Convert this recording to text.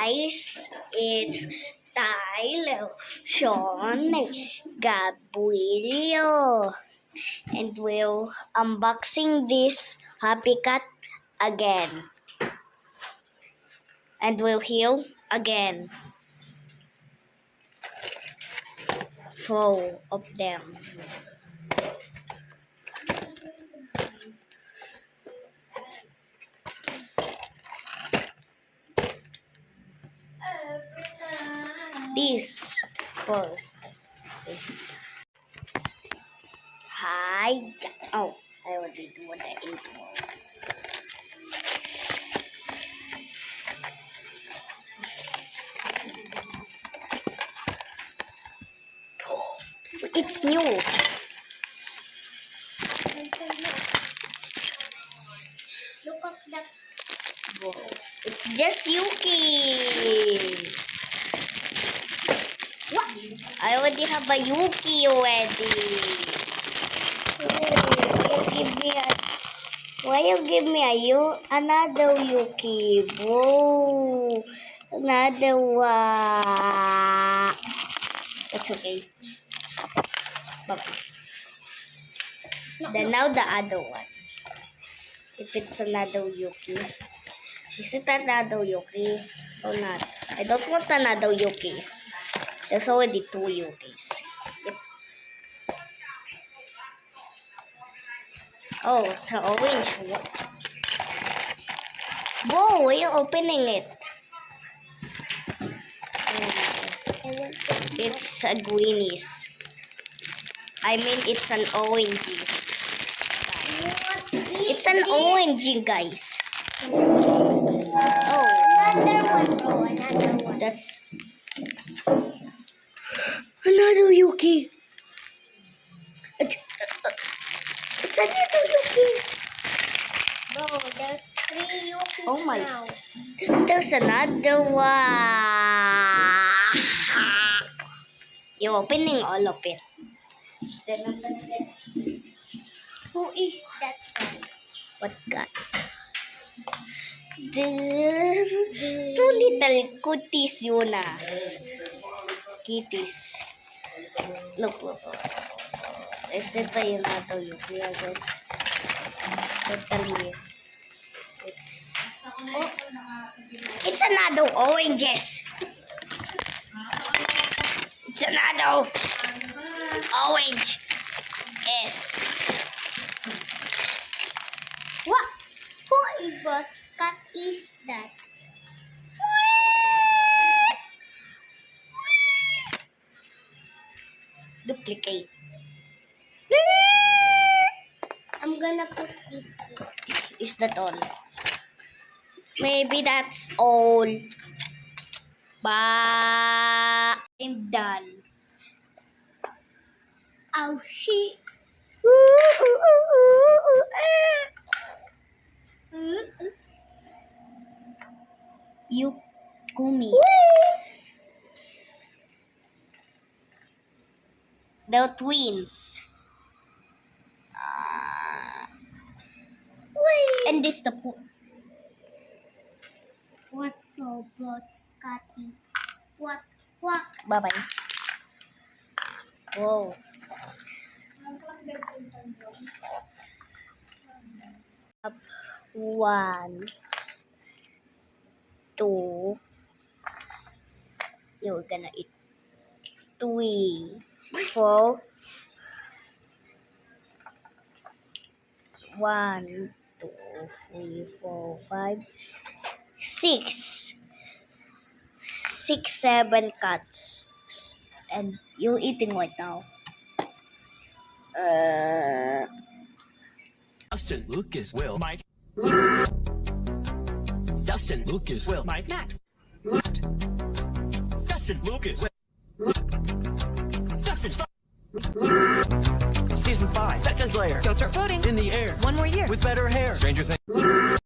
guys, it's Tyler, Sean, Gabrielio, and we'll unboxing this Happy Cat again, and we'll heal again. 4 of them. This first. Hi. Oh, I already do the intro. It's new. Look at that. Whoa. It's just Yuki. What? I already have a Yuki already. Why you give me another Yuki, bro? Another one. It's okay. Bye-bye. Then now the other one. If it's another Yuki. Is it another Yuki or not? I don't want another Yuki. There's already 2 Yukis. Yep. Oh, it's an orange one. Whoa, are you opening it? It's a greenies. I mean, it's an orange. It's an orange, guys. Oh, Another one, bro. Another one. that's another Yuki. It's another Yuki. Bro, there's 3 Yukis Oh my. now. There's another one. You're opening all of it. Who is that one? What got? The 2 little cuties, Jonas. Kitties. Look. Is it another Yuki, I guess? Totally. It's another oranges. It's another orange. Yes. What? Who cat is that? Duplicate. I'm gonna put this here. Is that all? Maybe that's all. Bye. I'm done. Oh, shit. Yukumi. The twins. And this the What's so broad, Scotty? What's what? bye bye. Whoa. Up 1, 2. You're gonna eat 3, 4. 1, 2, 3, 4, 5, 6. 6, 7 cats. And you're eating right now. Dustin, Lucas, Will, Mike. Dustin, Lucas, Will, Mike, Max. Dustin, Lucas, Will. Dustin, Season 5, Becca's Lair. Don't start floating. In the air. One more year. With better hair. Stranger Things.